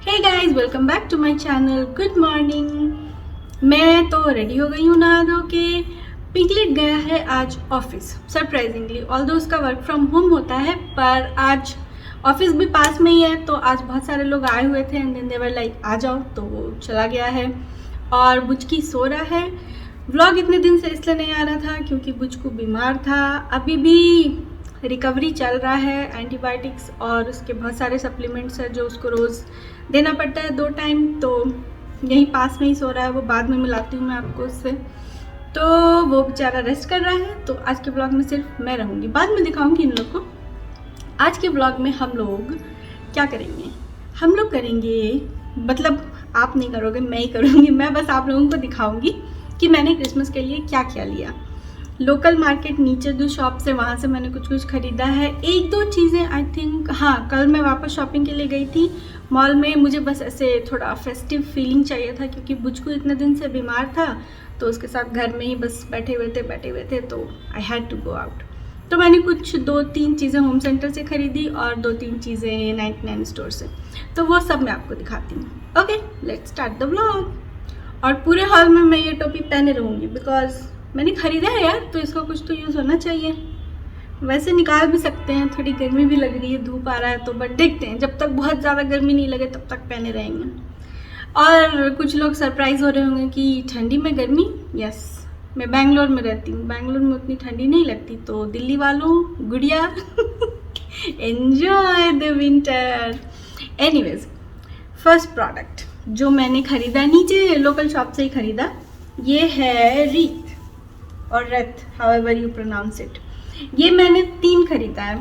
Hey guys, welcome back to my channel. Good morning. मैं तो ready हो गई हूँ नहा धो के। पिंकलेट गया है आज ऑफिस सरप्राइजिंगली। ऑल्दो उसका वर्क फ्रॉम होम होता है, पर आज ऑफिस भी पास में ही है, तो आज बहुत सारे लोग आए हुए थे and then they were like आ जाओ, तो वो चला गया है और बुचकी सो रहा है। व्लॉग इतने दिन से इसलिए नहीं आ रहा था क्योंकि बुचकू बीमार था। अभी भी रिकवरी चल रहा है, एंटीबायोटिक्स और उसके बहुत सारे सप्लीमेंट्स हैं जो उसको रोज़ देना पड़ता है 2 टाइम। तो यहीं पास में ही सो रहा है, वो बाद में मिलाती हूँ मैं आपको उससे। तो वो बेचारा रेस्ट कर रहा है, तो आज के ब्लॉग में सिर्फ मैं रहूँगी, बाद में दिखाऊँगी इन लोग को। आज के ब्लॉग में हम लोग क्या करेंगे, हम लोग करेंगे, मतलब आप नहीं करोगे, मैं ही करूँगी। मैं बस आप लोगों को दिखाऊँगी कि मैंने क्रिसमस के लिए क्या क्या लिया। लोकल मार्केट नीचे जो शॉप से, वहाँ से मैंने कुछ खरीदा है। 1-2 चीज़ें आई थिंक, हाँ, कल मैं वापस शॉपिंग के लिए गई थी मॉल में। मुझे बस ऐसे थोड़ा फेस्टिव फीलिंग चाहिए था क्योंकि बुचकू इतने दिन से बीमार था, तो उसके साथ घर में ही बस बैठे हुए थे, तो I had to go out. तो मैंने कुछ 2-3 चीज़ें होम सेंटर से खरीदी और 2-3 चीज़ें 99 स्टोर से, तो वो सब मैं आपको दिखाती हूँ। Okay, let's start the vlog. और पूरे हॉल में मैं ये टोपी पहने रहूँगी बिकॉज मैंने ख़रीदा है यार, तो इसका कुछ तो यूज़ होना चाहिए। वैसे निकाल भी सकते हैं, थोड़ी गर्मी भी लग रही है, धूप आ रहा है, तो बट देखते हैं, जब तक बहुत ज़्यादा गर्मी नहीं लगे तब तक पहने रहेंगे। और कुछ लोग सरप्राइज़ हो रहे होंगे कि ठंडी में गर्मी। यस, मैं बैंगलोर में रहती हूँ, बैंगलोर में उतनी ठंडी नहीं लगती। तो दिल्ली वालों, गुड़िया enjoy the winter. Anyways, first product जो मैंने ख़रीदा नीचे लोकल शॉप से ही ख़रीदा, ये है रीत और रेत, हाउएवर यू प्रोनाउंस इट। ये मैंने 3 खरीदा है।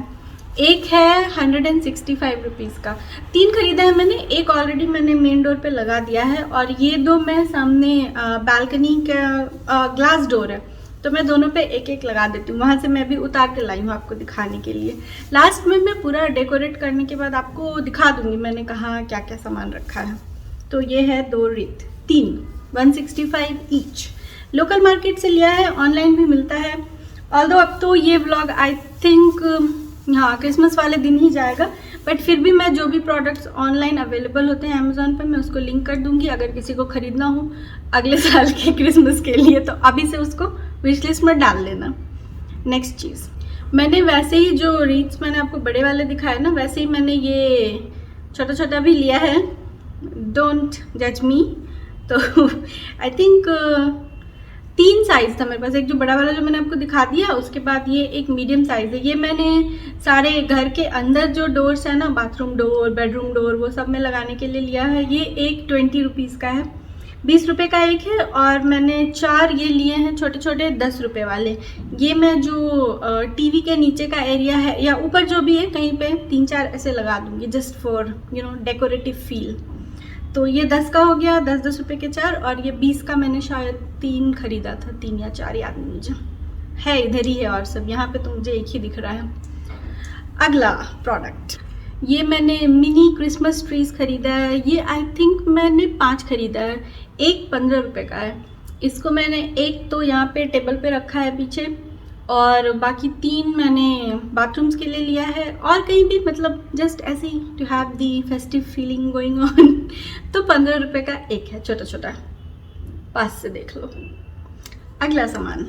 एक है 165 रुपीज़ का। 3 खरीदा है मैंने, एक ऑलरेडी मैंने मेन डोर पे लगा दिया है और ये 2 मैं सामने बालकनी का ग्लास डोर है, तो मैं दोनों पे एक एक लगा देती हूँ। वहाँ से मैं भी उतार के लाई हूँ आपको दिखाने के लिए। लास्ट में मैं पूरा डेकोरेट करने के बाद आपको दिखा दूँगी मैंने कहाँ क्या क्या सामान रखा है। तो ये है 2 रीत, 3, 165 ईच। लोकल मार्केट से लिया है, ऑनलाइन भी मिलता है। ऑल्दो अब तो ये व्लॉग आई थिंक हाँ क्रिसमस वाले दिन ही जाएगा, बट फिर भी मैं जो भी प्रोडक्ट्स ऑनलाइन अवेलेबल होते हैं अमेज़ॉन पे, मैं उसको लिंक कर दूंगी अगर किसी को ख़रीदना हो अगले साल के क्रिसमस के लिए, तो अभी से उसको विश लिस्ट में डाल लेना। नेक्स्ट चीज़, मैंने वैसे ही जो रीट्स मैंने आपको बड़े वाले दिखाए ना, वैसे ही मैंने ये छोटा छोटा भी लिया है। डोंट जज मी। तो आई थिंक 3 साइज़ था मेरे पास। एक जो बड़ा वाला जो मैंने आपको दिखा दिया, उसके बाद ये एक मीडियम साइज़ है। ये मैंने सारे घर के अंदर जो डोर्स है ना, बाथरूम डोर, बेडरूम डोर, वो सब में लगाने के लिए लिया है। ये एक 20 रुपीज़ का है, 20 रुपये का एक है, और मैंने 4 ये लिए हैं छोटे छोटे 10 रुपये वाले। ये मैं जो टीवी के नीचे का एरिया है या ऊपर जो भी है कहीं पे 3-4 ऐसे लगा दूँगी, जस्ट फॉर डेकोरेटिव फील। तो ये 10 का हो गया, 10-10 रुपये के 4, और ये 20 का मैंने शायद 3 खरीदा था, 3 या 4 याद नहीं मुझे, है इधर ही है और सब यहाँ पे तो मुझे एक ही दिख रहा है। अगला प्रोडक्ट, ये मैंने मिनी क्रिसमस ट्रीज खरीदा है। ये आई थिंक मैंने 5 खरीदा है, एक 15 रुपये का है। इसको मैंने एक तो यहाँ पे टेबल पे रखा है पीछे, और बाकी 3 मैंने बाथरूम्स के लिए लिया है, और कहीं भी मतलब जस्ट ऐसे ही to have the festive feeling going on. तो 15 रुपये का एक है, छोटा छोटा, पास से देख लो। अगला सामान,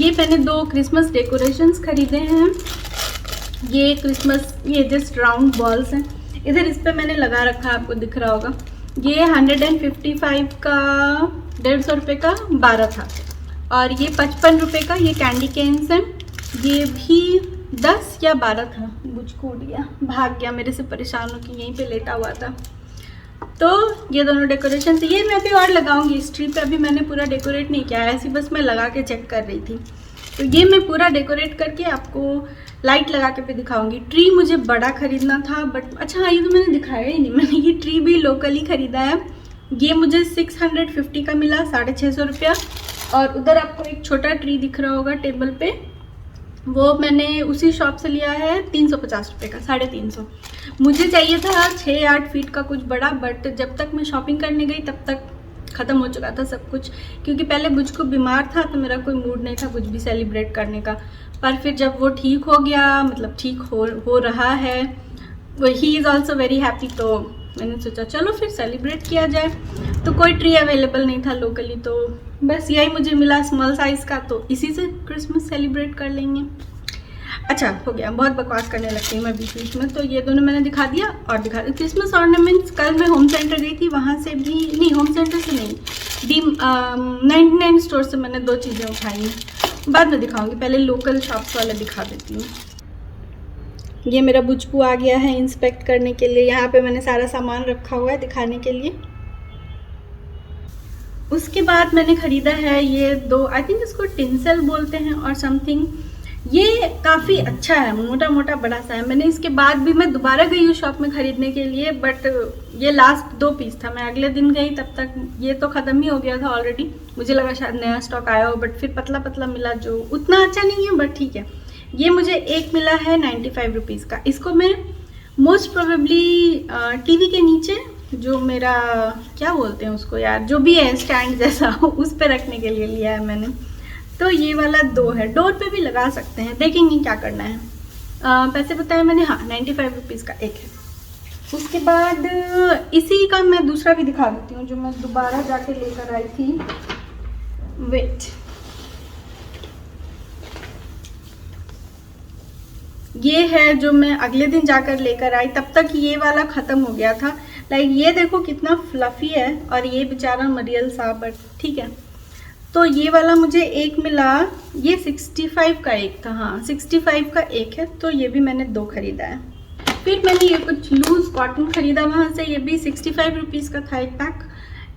ये मैंने 2 क्रिसमस डेकोरेशंस खरीदे हैं। ये क्रिसमस, ये जस्ट राउंड बॉल्स हैं, इधर इस पर मैंने लगा रखा है, आपको दिख रहा होगा। ये 155 का 150 रुपये का 12 था, और ये 55 रुपये का ये कैंडी केन्स हैं। ये भी 10 या 12 था। बुचकू उड़ गया, भाग गया मेरे से परेशान हो कि यहीं पे लेटा हुआ था। तो ये दोनों डेकोरेशन, ये मैं अभी और लगाऊंगी इस ट्री पे। अभी मैंने पूरा डेकोरेट नहीं किया है, ऐसी बस मैं लगा के चेक कर रही थी। तो ये मैं पूरा डेकोरेट करके आपको लाइट लगा के भी दिखाऊंगी। ट्री मुझे बड़ा खरीदना था, बट अच्छा ये तो मैंने दिखाया ही नहीं, मैंने ये ट्री भी लोकली खरीदा है। ये मुझे 650 का मिला, 650 रुपया। और उधर आपको एक छोटा ट्री दिख रहा होगा टेबल पे, वो मैंने उसी शॉप से लिया है 350 रुपये का, 350। मुझे चाहिए था 6-8 फीट का कुछ बड़ा, बट जब तक मैं शॉपिंग करने गई तब तक ख़त्म हो चुका था सब कुछ, क्योंकि पहले बुचकू बीमार था तो मेरा कोई मूड नहीं था कुछ भी सेलिब्रेट करने का। पर फिर जब वो ठीक हो गया, मतलब ठीक हो रहा है, he is also very happy, तो मैंने सोचा चलो फिर सेलिब्रेट किया जाए। तो कोई ट्री अवेलेबल नहीं था लोकली, तो बस यही मुझे मिला स्मॉल साइज़ का, तो इसी से क्रिसमस सेलिब्रेट कर लेंगे। अच्छा हो गया, बहुत बकवास करने लगती हूँ मैं बीच बीच में। तो ये दोनों मैंने दिखा दिया और दिखा दिया क्रिसमस ऑर्नामेंट्स। कल मैं होम सेंटर गई थी, वहाँ से भी नहीं, होम सेंटर से नहीं, डी 99 स्टोर से मैंने 2 चीज़ें उठाई, बाद में दिखाऊंगी, पहले लोकल शॉप्स वाले दिखा देती हूँ। ये मेरा बुचकू आ गया है इंस्पेक्ट करने के लिए, यहाँ पे मैंने सारा सामान रखा हुआ है दिखाने के लिए। उसके बाद मैंने ख़रीदा है ये 2, आई थिंक इसको टिंसल बोलते हैं और समथिंग। ये काफ़ी अच्छा है, मोटा मोटा बड़ा सा है। मैंने इसके बाद भी मैं दोबारा गई हूँ शॉप में ख़रीदने के लिए, बट ये लास्ट 2 पीस था। मैं अगले दिन गई, तब तक ये तो ख़त्म ही हो गया था ऑलरेडी। मुझे लगा शायद नया स्टॉक आया हो, बट फिर पतला पतला मिला जो उतना अच्छा नहीं है, बट ठीक है। ये मुझे एक मिला है 95 रुपीज़ का। इसको मैं मोस्ट प्रोबेबली टीवी के नीचे, जो मेरा क्या बोलते हैं उसको यार, जो भी है स्टैंड जैसा, उस पर रखने के लिए लिया है मैंने। तो ये वाला 2 है, डोर पे भी लगा सकते हैं, देखेंगे क्या करना है। पैसे बताए मैंने, हाँ 95 रुपीज़ का एक है। उसके बाद इसी का मैं दूसरा भी दिखा देती हूँ, जो मैं दोबारा जाके लेकर आई थी। वेट, ये है जो मैं अगले दिन जाकर लेकर आई, तब तक ये वाला ख़त्म हो गया था। लाइक ये देखो कितना फ्लफ़ी है, और ये बेचारा मरियल सा, बट ठीक है। तो ये वाला मुझे एक मिला, ये 65 का एक था, हाँ 65 का एक है, तो ये भी मैंने 2 खरीदा है। फिर मैंने ये कुछ लूज़ कॉटन खरीदा वहाँ से, ये भी 65 रुपीज़ का था एक पैक।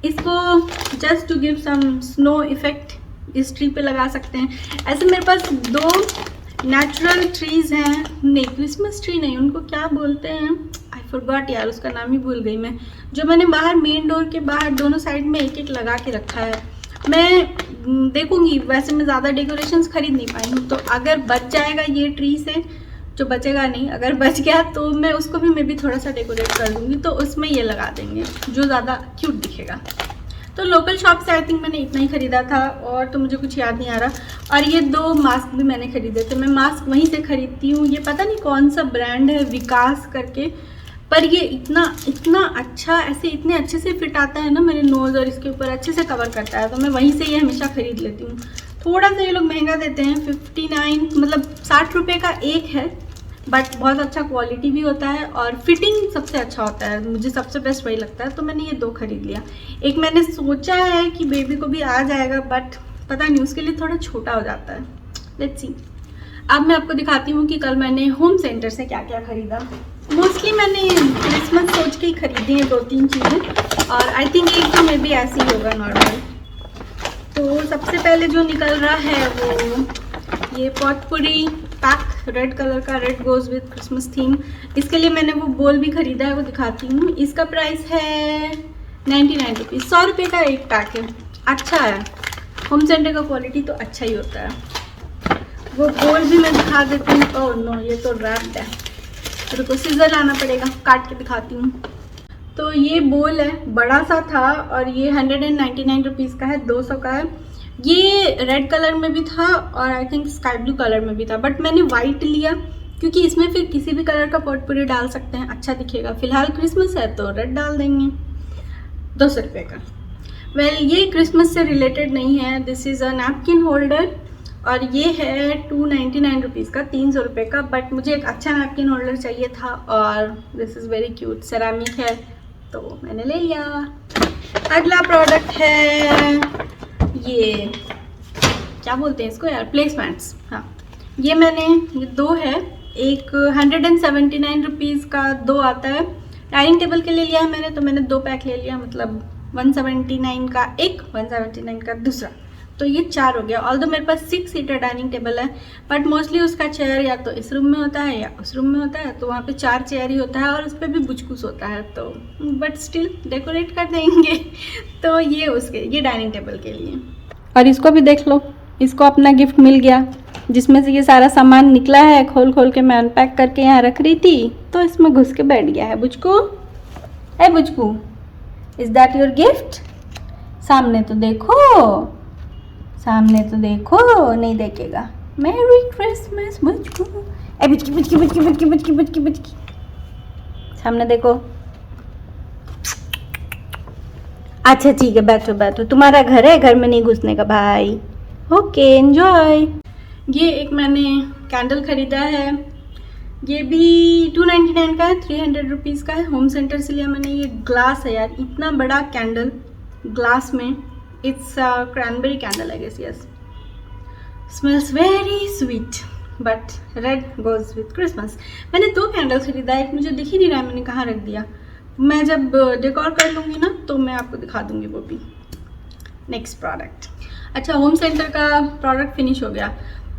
इसको just to give some snow effect इस ट्री पे लगा सकते हैं। ऐसे मेरे पास 2 नेचुरल ट्रीज़ हैं, नहीं क्रिसमस ट्री नहीं, उनको क्या बोलते हैं, आई फॉरगॉट यार, उसका नाम ही भूल गई मैं, जो मैंने बाहर मेन डोर के बाहर दोनों साइड में एक एक लगा के रखा है। मैं देखूंगी, वैसे मैं ज़्यादा डेकोरेशंस खरीद नहीं पाई हूँ, तो अगर बच जाएगा ये ट्री से, जो बचेगा नहीं, अगर बच गया तो मैं उसको भी मैं भी थोड़ा सा डेकोरेट कर दूँगी, तो उसमें ये लगा देंगे जो ज़्यादा क्यूट दिखेगा। तो लोकल शॉप से आई थिंक मैंने इतना ही ख़रीदा था, और तो मुझे कुछ याद नहीं आ रहा। और ये 2 मास्क भी मैंने ख़रीदे थे, मैं मास्क वहीं से ख़रीदती हूँ। ये पता नहीं कौन सा ब्रांड है, विकास करके, पर ये इतना अच्छा, ऐसे इतने अच्छे से फिट आता है ना मेरे नोज़, और इसके ऊपर अच्छे से कवर करता है, तो मैं वहीं से ये हमेशा ख़रीद लेती हूँ। थोड़ा सा ये लोग महंगा देते हैं, 59 मतलब 60 रुपये का एक है, बट बहुत अच्छा क्वालिटी भी होता है, और फिटिंग सबसे अच्छा होता है, मुझे सबसे बेस्ट वही लगता है। तो मैंने ये 2 खरीद लिया। एक मैंने सोचा है कि बेबी को भी आ जाएगा, बट पता नहीं, उसके लिए थोड़ा छोटा हो जाता है, लेट्स सी। अब मैं आपको दिखाती हूँ कि कल मैंने होम सेंटर से क्या क्या ख़रीदा। मोस्टली मैंने क्रिसमस सोच के ही खरीदी हैं 2-3 चीज़ें, और आई थिंक एक तो मे भी ऐसे ही होगा नॉर्मल। तो सबसे पहले जो निकल रहा है वो ये पॉटपुरी पैक, रेड कलर का, red goes with Christmas theme. इसके लिए मैंने वो बोल भी ख़रीदा है, वो दिखाती हूँ। इसका प्राइस है 99 रुपीज़, 100 रुपये का एक पैक है। अच्छा है, होम सेंटर का क्वालिटी तो अच्छा ही होता है। वो बोल भी मैं दिखा देती हूँ। ओह नो, ये तो रैप्ड है, रुको सीजर लाना पड़ेगा, काट के दिखाती हूँ। तो ये बोल है, बड़ा सा था, और ये 199 रुपीज़ का है, 200 का है। ये रेड कलर में भी था, और I think sky blue colour में भी था, बट मैंने वाइट लिया क्योंकि इसमें फिर किसी भी कलर का पॉटपुरी डाल सकते हैं, अच्छा दिखेगा। फिलहाल क्रिसमस है तो रेड डाल देंगे। 200 रुपये का। वेल, ये क्रिसमस से रिलेटेड नहीं है, this is a napkin holder, और ये है 299 रुपीज़ का, 300 रुपये का। बट मुझे एक अच्छा नैपकिन होल्डर चाहिए था, और this is very cute, ceramic है, तो मैंने ले लिया। अगला प्रोडक्ट है ये, क्या बोलते हैं इसको यार, प्लेसमेंट्स। हाँ, ये मैंने, ये 2 है, एक 179 रुपीज़ का 2 आता है। डाइनिंग टेबल के लिए लिया है मैंने, तो मैंने 2 पैक ले लिया, मतलब 179 का एक, 179 का दूसरा, तो ये 4 हो गया। ऑल्दो मेरे पास 6 सीटर डाइनिंग टेबल है, बट मोस्टली उसका चेयर या तो इस रूम में होता है या उस रूम में होता है, तो वहाँ पे 4 चेयर ही होता है, और उस पर भी बुचकुस होता है, तो बट स्टिल डेकोरेट कर देंगे। तो ये उसके, ये डाइनिंग टेबल के लिए। और इसको भी देख लो, इसको अपना गिफ्ट मिल गया, जिसमें से ये सारा सामान निकला है। खोल खोल के मैं अनपैक करके यहाँ रख रही थी, तो इसमें घुस के बैठ गया है। बुचकू, ए बुचकू, इज़ दैट योर गिफ्ट? सामने तो देखो, सामने तो देखो, नहीं देखेगा। मैरी क्रिसमस बुचकू, ए बुचकी बुचकी बुचकी बुचकी बुचकी बुचकी बुचकी, सामने देखो। अच्छा ठीक है, बैठो बैठो, तुम्हारा घर है, घर में नहीं घुसने का भाई। Okay enjoy. ये एक मैंने कैंडल खरीदा है, ये भी 299 का है, 300 रुपीज़ का है। होम सेंटर से लिया मैंने। ये ग्लास है यार, इतना बड़ा कैंडल ग्लास में। It's cranberry candle I guess, yes. Smells very sweet but red goes with Christmas. मैंने 2 कैंडल खरीदा है, एक मुझे दिख ही नहीं रहा है मैंने कहाँ रख दिया। मैं जब डेकोर कर लूँगी ना तो मैं आपको दिखा दूँगी वो भी। नेक्स्ट प्रोडक्ट, अच्छा होम सेंटर का प्रोडक्ट फिनिश हो गया,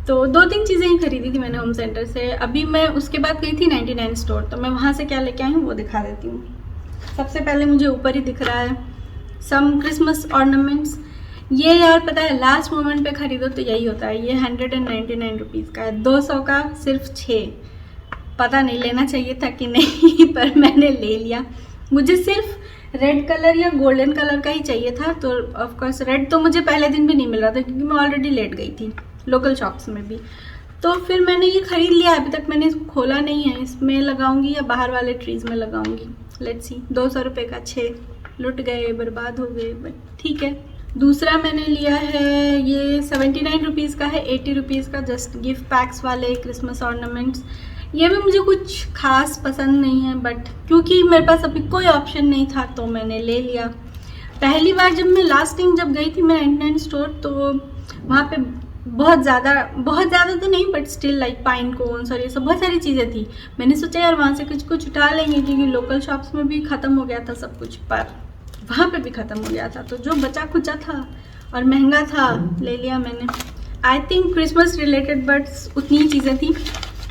तो 2-3 चीज़ें ही खरीदी थी मैंने होम सेंटर से। अभी मैं उसके बाद गई थी 99 स्टोर, तो मैं वहाँ से क्या लेके आई हूँ वो दिखा देती हूँ। सबसे पहले मुझे ऊपर ही दिख रहा है सम क्रिसमस ऑर्नामेंट्स। ये यार पता है लास्ट मोमेंट पे ख़रीदो तो यही होता है। ये 199 रुपीज़ का है, 200 का सिर्फ 6। पता नहीं लेना चाहिए था कि नहीं पर मैंने ले लिया। मुझे सिर्फ रेड कलर या गोल्डन कलर का ही चाहिए था, तो ऑफकोर्स रेड तो मुझे पहले दिन भी नहीं मिल रहा था क्योंकि मैं ऑलरेडी लेट गई थी लोकल शॉप्स में भी। तो फिर मैंने ये ख़रीद लिया। अभी तक मैंने इसको खोला नहीं है, इसमें लगाऊंगी या बाहर वाले ट्रीज़ में लगाऊंगी, लेट्स सी। 200 रुपये का 6 लुट गए, बर्बाद हो गए, बट ठीक है। दूसरा मैंने लिया है, ये 79 रुपीज़ का है, 80 रुपीज़ का, जस्ट गिफ्ट पैक्स वाले क्रिसमस ऑर्नामेंट्स। ये भी मुझे कुछ खास पसंद नहीं है, बट क्योंकि मेरे पास अभी कोई ऑप्शन नहीं था तो मैंने ले लिया। पहली बार जब मैं लास्ट टाइम जब गई थी मैं 99 स्टोर, तो वहाँ पे बहुत ज़्यादा तो नहीं but still like pine cones और ये सब बहुत सारी चीज़ें थी। मैंने सोचा यार वहाँ से कुछ उठा लेंगे क्योंकि लोकल शॉप्स में भी ख़त्म हो गया था सब कुछ, पर वहाँ पे भी ख़त्म हो गया था। तो जो बचा खुचा था और महंगा था ले लिया मैंने। I think Christmas related but उतनी ही चीज़ें थी।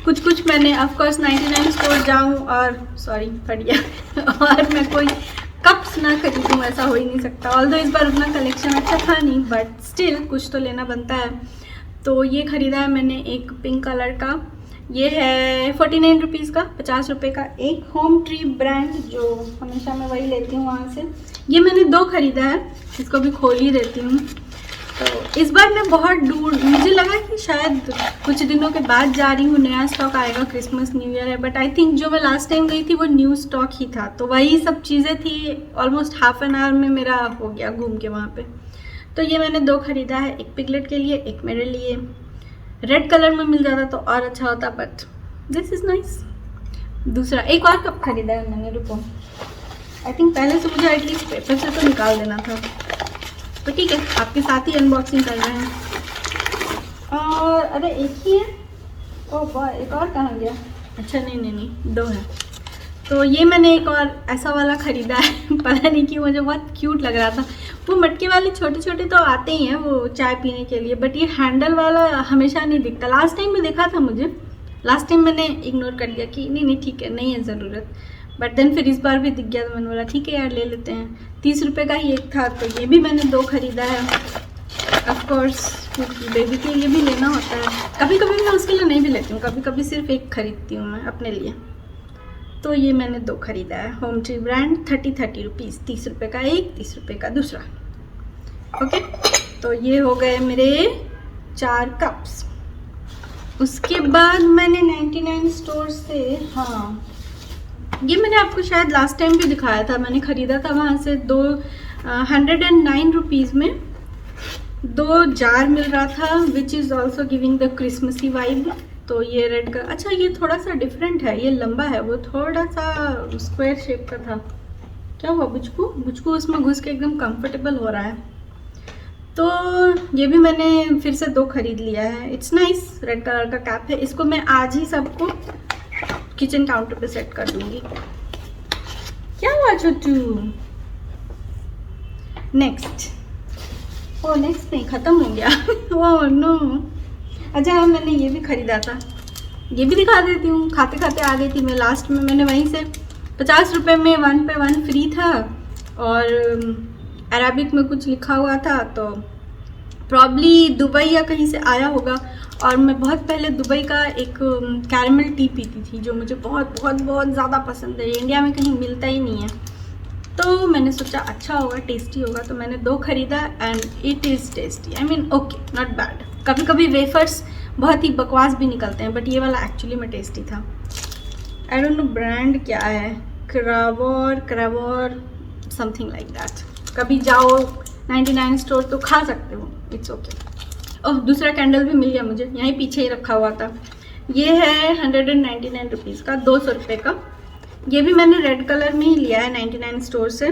कुछ मैंने ऑफकोर्स 99 स्टोर जाऊँ और सॉरी फट गया और मैं कोई कप्स ना खरीदूँ, ऐसा हो ही नहीं सकता। ऑल्दो इस बार उतना कलेक्शन अच्छा था नहीं, बट स्टिल कुछ तो लेना बनता है। तो ये ख़रीदा है मैंने एक पिंक कलर का, ये है 49 रुपीज़ का, 50 रुपये का। एक होम ट्री ब्रांड जो हमेशा मैं वही लेती हूँ वहाँ से, ये मैंने 2 ख़रीदा है, इसको भी खोल ही देती हूँ। तो इस बार मैं बहुत दूर, मुझे लगा कि शायद कुछ दिनों के बाद जा रही हूँ, नया स्टॉक आएगा, क्रिसमस न्यू ईयर है, बट आई थिंक जो मैं लास्ट टाइम गई थी वो न्यू स्टॉक ही था। तो वही सब चीज़ें थी, ऑलमोस्ट हाफ एन आवर में मेरा हो गया घूम के वहाँ पे। तो ये मैंने 2 ख़रीदा है, एक पिगलेट के लिए, एक मेरे लिए। रेड कलर में मिल जाता तो और अच्छा होता, बट दिस इज़ नाइस। दूसरा एक और कप ख़रीदा है मैंने, रुको, आई थिंक पहले से मुझे एटलीस्ट पेपर से तो निकाल देना था, तो ठीक है आपके साथ ही अनबॉक्सिंग कर रहे हैं। और अरे एक ही है, ओह वाह, एक और कहाँ गया? अच्छा नहीं 2 है। तो ये मैंने एक और ऐसा वाला ख़रीदा है पता नहीं क्यों मुझे बहुत क्यूट लग रहा था। वो मटके वाले छोटे तो आते ही हैं वो चाय पीने के लिए, बट ये हैंडल वाला हमेशा नहीं दिखता। लास्ट टाइम में देखा था मुझे, लास्ट टाइम मैंने इग्नोर कर दिया कि नहीं ठीक है, नहीं है ज़रूरत, बट देन फिर इस बार भी दिख गया तो मैंने बोला ठीक है यार ले लेते हैं। 30 रुपये का ही एक था, तो ये भी मैंने 2 ख़रीदा है। ऑफकोर्स क्योंकि बेबी के लिए भी लेना होता है, कभी कभी मैं उसके लिए नहीं भी लेती हूँ, कभी कभी सिर्फ एक ख़रीदती हूँ मैं अपने लिए। तो ये मैंने 2 ख़रीदा है, होम ट्री ब्रांड, 30 रुपीज़, 30 रुपये का एक, 30 रुपये का दूसरा। ओके, तो ये हो गए मेरे 4 कप्स। उसके बाद मैंने 99 स्टोर से, हाँ ये मैंने आपको शायद लास्ट टाइम भी दिखाया था, मैंने ख़रीदा था वहाँ से 109 रुपीज़ में 2 जार मिल रहा था, which is also giving the Christmassy vibe. तो ये रेड का, अच्छा ये थोड़ा सा डिफरेंट है, ये लंबा है, वो थोड़ा सा स्क्वायर शेप का था। क्या हुआ बुचकू उसमें घुस के एकदम कंफर्टेबल हो रहा है। तो ये भी मैंने फिर से 2 खरीद लिया है। इट्स नाइस, रेड कलर का कैप है। इसको मैं आज ही सबको किचन काउंटर पे सेट कर दूंगी। क्या हुआ छोटू? नेक्स्ट नहीं, ख़त्म हो गया ओह नो। अच्छा मैंने ये भी ख़रीदा था, ये भी दिखा देती हूँ। खाते खाते आ गई थी मैं, लास्ट में मैंने वहीं से 50 रुपये में 1 पे 1 फ्री था और अरबिक में कुछ लिखा हुआ था, तो प्रॉब्ली दुबई या कहीं से आया होगा। और मैं बहुत पहले दुबई का एक कैरमल टी पीती थी जो मुझे बहुत ज़्यादा पसंद है, इंडिया में कहीं मिलता ही नहीं है। तो मैंने सोचा अच्छा होगा, टेस्टी होगा, तो मैंने 2 खरीदा and it is tasty, I mean okay, not bad. कभी कभी वेफर्स बहुत ही बकवास भी निकलते हैं, बट ये वाला एक्चुअली में टेस्टी था। आई डोंट नो ब्रांड क्या है, क्रावोर समथिंग लाइक दैट। कभी जाओ 99 स्टोर तो खा सकते हो, इट्स ओके। ओह, दूसरा कैंडल भी मिल गया मुझे, यहीं पीछे ही रखा हुआ था। ये है 199 रुपीज़ का, 200 रुपये का। ये भी मैंने रेड कलर में ही लिया है 99 स्टोर से।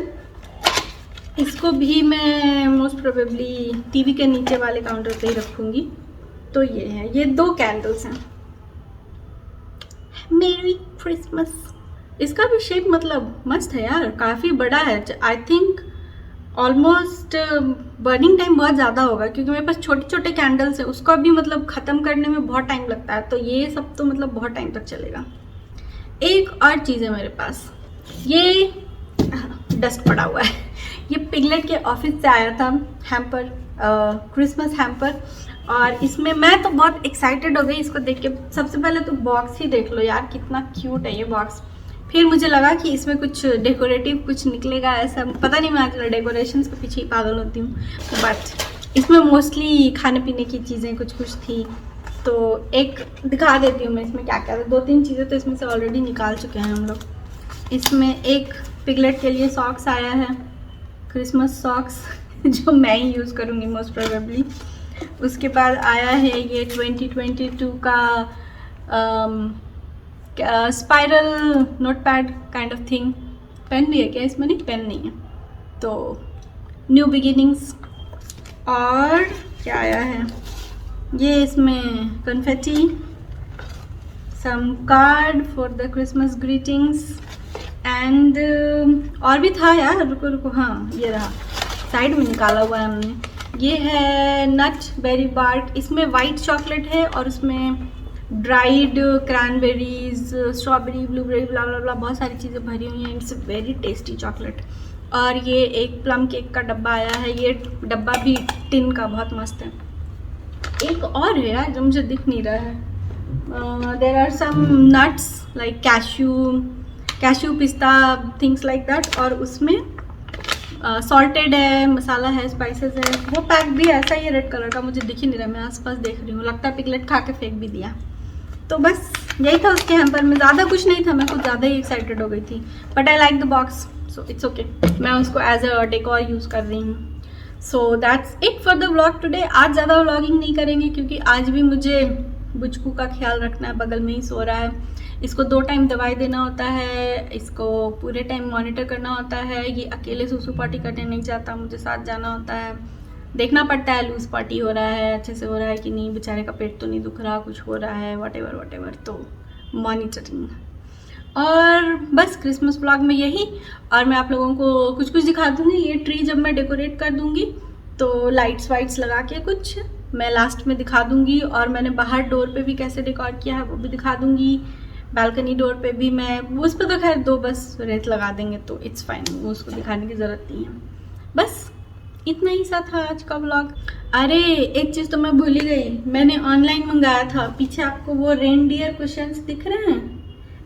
इसको भी मैं मोस्ट प्रोबेबली टीवी के नीचे वाले काउंटर पे ही रखूँगी। तो ये है, ये 2 कैंडल्स हैं। मेरी क्रिसमस। इसका भी शेप मतलब मस्त है यार, काफ़ी बड़ा है। I think almost burning time बहुत ज़्यादा होगा, क्योंकि मेरे पास छोटे छोटे कैंडल्स हैं, उसको भी मतलब ख़त्म करने में बहुत टाइम लगता है। तो ये सब तो मतलब बहुत टाइम तक चलेगा। एक और चीज़ है मेरे पास, ये डस्ट पड़ा हुआ है। ये पिगलेट के ऑफिस से आया था हैम्पर, क्रिसमस हैम्पर। और इसमें मैं तो बहुत एक्साइटेड हो गई इसको देख के। सबसे पहले तो बॉक्स ही देख लो यार, कितना क्यूट है ये बॉक्स। फिर मुझे लगा कि इसमें कुछ डेकोरेटिव कुछ निकलेगा, ऐसा पता नहीं, मैं आजकल डेकोरेशंस के पीछे ही पागल होती हूँ। बट इसमें मोस्टली खाने पीने की चीज़ें कुछ कुछ थी। तो एक दिखा देती हूँ मैं इसमें क्या क्या था। 2-3 चीज़ें तो इसमें से ऑलरेडी निकाल चुके हैं हम लोग। इसमें एक पिगलेट के लिए सॉक्स आया है, क्रिसमस सॉक्स जो मैं ही यूज़ करूँगी मोस्ट प्रोबेबली। उसके बाद आया है ये 2022 का spiral notepad kind of thing. Pen भी है क्या इसमें? नहीं, पेन नहीं है। तो न्यू बिगिनिंग्स। और क्या आया है ये, इसमें confetti, some card for the Christmas greetings and और भी था यार, रुको रुको, हाँ ये रहा, साइड में निकाला हुआ है हमने। ये है नट बेरी बार्क। इसमें वाइट चॉकलेट है और उसमें ड्राइड क्रैनबेरीज, स्ट्रॉबेरी, ब्लूबेरी, ब्ला ब्ला ब्ला बहुत सारी चीज़ें भरी हुई हैं। It's very tasty chocolate. और ये एक प्लम केक का डब्बा आया है। ये डब्बा भी टिन का बहुत मस्त है। एक और है यार जो मुझे दिख नहीं रहा है। There are some nuts like cashew पिस्ता, थिंग्स लाइक दैट। और उसमें सॉल्टेड है, मसाला है, स्पाइसेस है। वो पैक भी ऐसा ही है रेड कलर का, मुझे दिख ही नहीं रहा, मैं आसपास देख रही हूँ। लगता है पिगलेट खा के फेंक भी दिया। तो बस यही था उसके हैम्पर में, ज़्यादा कुछ नहीं था। मैं कुछ ज़्यादा ही एक्साइटेड हो गई थी, but I like the box, so it's okay. मैं उसको एज अ डेकोर यूज़ कर रही हूँ। So that's it for the vlog today. आज ज़्यादा व्लॉगिंग नहीं करेंगे क्योंकि आज भी मुझे बुचकू का ख्याल रखना है, बगल में ही सो रहा है। इसको 2 टाइम दवाई देना होता है, इसको पूरे टाइम मॉनिटर करना होता है। ये अकेले सुसु पॉटी करने नहीं जाता, मुझे साथ जाना होता है। देखना पड़ता है लूज पॉटी हो रहा है, अच्छे से हो रहा है कि नहीं, बेचारे का पेट तो नहीं दुख रहा, कुछ हो रहा है, वट एवर। तो मॉनिटरिंग। और बस क्रिसमस व्लॉग में यही। और मैं आप लोगों को कुछ कुछ दिखा दूँगी। ये ट्री जब मैं डेकोरेट कर दूँगी तो लाइट्स वाइट्स लगा के कुछ मैं लास्ट में दिखा दूँगी। और मैंने बाहर डोर पे भी कैसे डेकोर किया है वो भी दिखा दूँगी। बालकनी डोर पे भी मैं, उस पर तो खैर 2 बस रेत लगा देंगे तो इट्स फाइन, उसको दिखाने की ज़रूरत नहीं है। बस इतना ही सा था आज का व्लॉग। अरे एक चीज़ तो मैं भूल ही गई, मैंने ऑनलाइन मंगाया था। पीछे आपको वो रेनडियर कुशन्स दिख रहे हैं,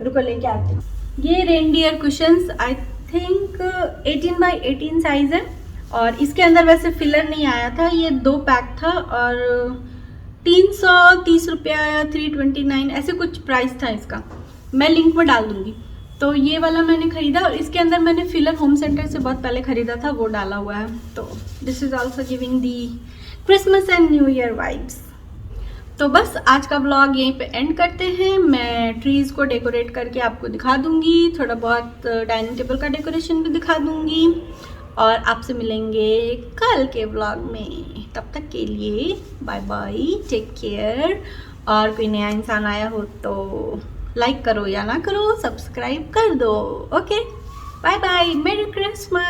रुको लेके आती हूँ। ये reindeer cushions I think 18 by 18 size है। और इसके अंदर वैसे फिलर नहीं आया था, ये 2 पैक था और 330 रुपया या 329 ऐसे कुछ प्राइस था इसका। मैं लिंक में डाल दूंगी। तो ये वाला मैंने ख़रीदा और इसके अंदर मैंने फिलर होम सेंटर से बहुत पहले ख़रीदा था, वो डाला हुआ है। तो this is also giving the Christmas and new year vibes. तो बस आज का व्लॉग यहीं पे एंड करते हैं। मैं ट्रीज़ को डेकोरेट करके आपको दिखा दूंगी, थोड़ा बहुत डाइनिंग टेबल का डेकोरेशन भी दिखा दूंगी। और आपसे मिलेंगे कल के व्लॉग में। तब तक के लिए बाय बाय, टेक केयर। और कोई नया इंसान आया हो तो लाइक करो या ना करो, सब्सक्राइब कर दो। Okay, bye bye, merry Christmas.